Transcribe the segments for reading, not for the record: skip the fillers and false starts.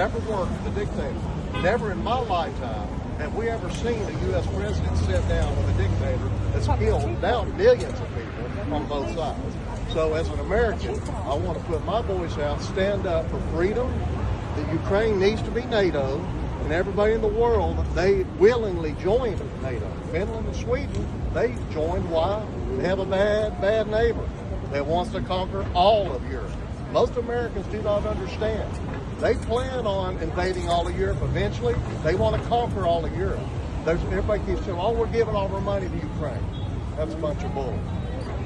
never worked with a dictator. Never in my lifetime have we ever seen a U.S. president sit down with a dictator that's killed now millions of people on both sides. So as an American, I want to put my voice out, stand up for freedom. That Ukraine needs to be NATO, and everybody in the world, they willingly joined NATO. Finland and Sweden, they joined. Why? They have a bad neighbor that wants to conquer all of Europe. Most Americans do not understand. They plan on invading all of Europe eventually. They want to conquer all of Europe. Everybody keeps saying, oh, we're giving all our money to Ukraine. That's a bunch of bull.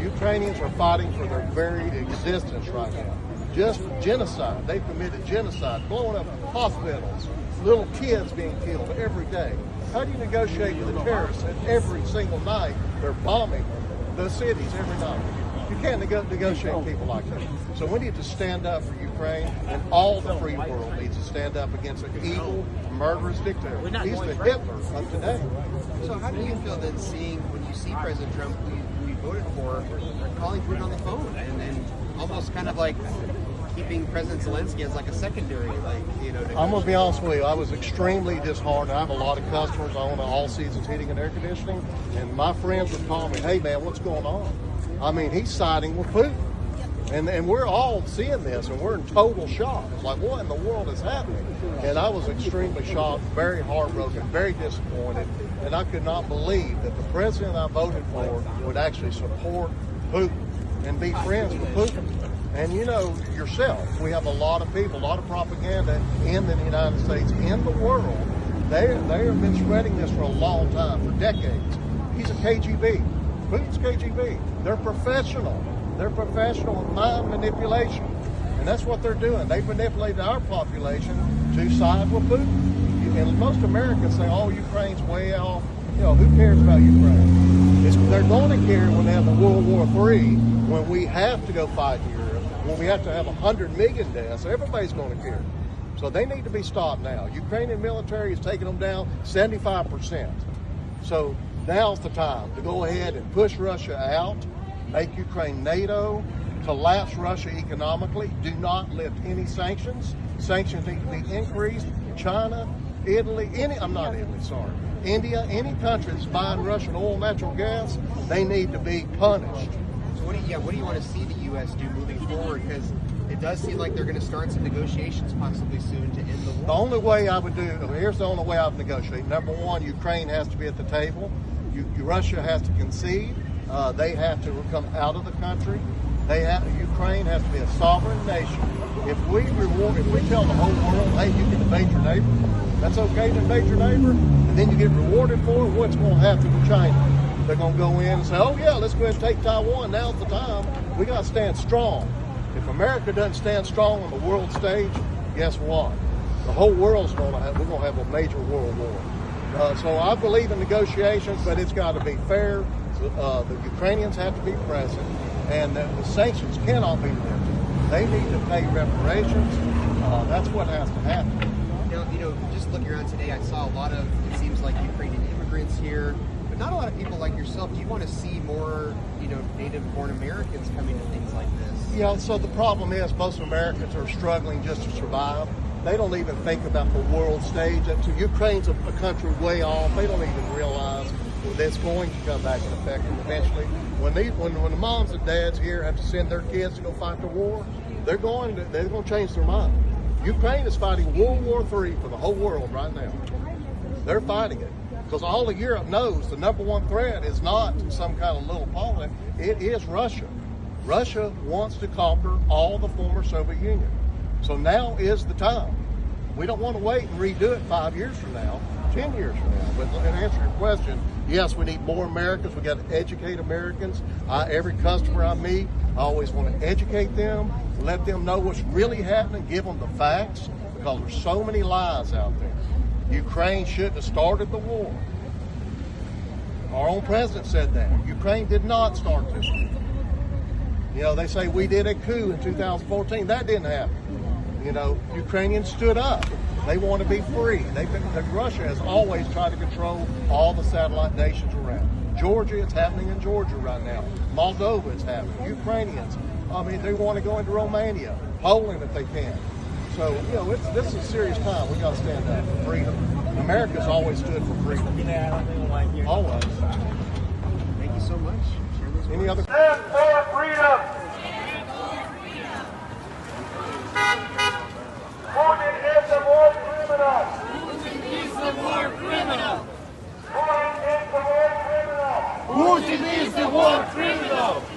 Ukrainians are fighting for their very existence right now. Just genocide. They've committed genocide, blowing up hospitals, little kids being killed every day. How do you negotiate with the terrorists? And every single night, they're bombing the cities every night. You can't negotiate with people like that. So we need to stand up for Ukraine, and all the free world needs to stand up against an evil, murderous dictator. He's the Hitler of today. So how do you feel then seeing, when you see President Trump, who you voted for, calling Putin on the phone, and then almost kind of like keeping President Zelensky as like a secondary, I'm going to be honest with you, I was extremely disheartened. I have a lot of customers. I own all seasons heating and air conditioning, and my friends would call me, hey man, what's going on? I mean, he's siding with Putin. And we're all seeing this, and we're in total shock. It's like, what in the world is happening? And I was extremely shocked, very heartbroken, very disappointed, and I could not believe that the president I voted for would actually support Putin and be friends with Putin. And you know yourself, we have a lot of people, a lot of propaganda in the United States, in the world. They have been spreading this for a long time, for decades. He's a KGB. Putin's KGB. They're professional. They're professional in mind manipulation. And that's what they're doing. They've manipulated our population to side with Putin. And most Americans say, oh, Ukraine's way off. You know, who cares about Ukraine? They're going to care when they have a World War III, when we have to go fight in Europe, when we have to have 100 million deaths. Everybody's going to care. So they need to be stopped now. Ukrainian military is taking them down 75%. So now's the time to go ahead and push Russia out, make Ukraine NATO, collapse Russia economically, do not lift any sanctions. Sanctions need to be increased. China, Italy, India, any country that's buying Russian oil, natural gas, they need to be punished. So what do you want to see the U.S. do moving forward? Because it does seem like they're going to start some negotiations possibly soon to end the war. The only way I would here's the only way I would negotiate. Number one, Ukraine has to be at the table. Russia has to concede. They have to come out of the country. Ukraine has to be a sovereign nation. If we tell the whole world, hey, you can invade your neighbor, that's okay to invade your neighbor, and then you get rewarded for it, what's going to happen to China? They're going to go in and say, oh yeah, let's go ahead and take Taiwan. Now's the time. We got to stand strong. If America doesn't stand strong on the world stage, guess what? The whole world's we're going to have a major world war. So I believe in negotiations, but it's got to be fair. The Ukrainians have to be present, and the sanctions cannot be lifted. They need to pay reparations. That's what has to happen. Now, just looking around today, I saw a lot of, it seems like, Ukrainian immigrants here, but not a lot of people like yourself. Do you want to see more, native-born Americans coming to things like this? Yeah, so the problem is most Americans are struggling just to survive. They don't even think about the world stage. Ukraine's a country way off. They don't even realize that it's going to come back and affect them eventually. When the moms and dads here have to send their kids to go fight the war, they're going to change their mind. Ukraine is fighting World War III for the whole world right now. They're fighting it because all of Europe knows the number one threat is not some kind of little Poland. It is Russia. Russia wants to conquer all the former Soviet Union. So now is the time. We don't want to wait and redo it 5 years from now, 10 years from now. But to answer your question, yes, we need more Americans. We got to educate Americans. Every customer I meet, I always want to educate them, let them know what's really happening, give them the facts, because there's so many lies out there. Ukraine shouldn't have started the war. Our own president said that. Ukraine did not start this war. They say we did a coup in 2014. That didn't happen. Ukrainians stood up. They want to be free. Russia has always tried to control all the satellite nations around. Georgia, it's happening in Georgia right now. Moldova, it's happening. Ukrainians, they want to go into Romania, Poland if they can. So, you know, this is a serious time. We got to stand up for freedom. America's always stood for freedom. Always. Thank you so much. Share those Any other? Stand for freedom! Putin is the war criminal! Putin is the war criminal! Putin is the war criminal! Putin is the war criminal!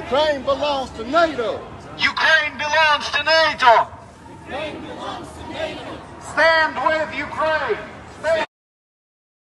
Ukraine belongs to NATO. Ukraine belongs to NATO! Stand with Ukraine!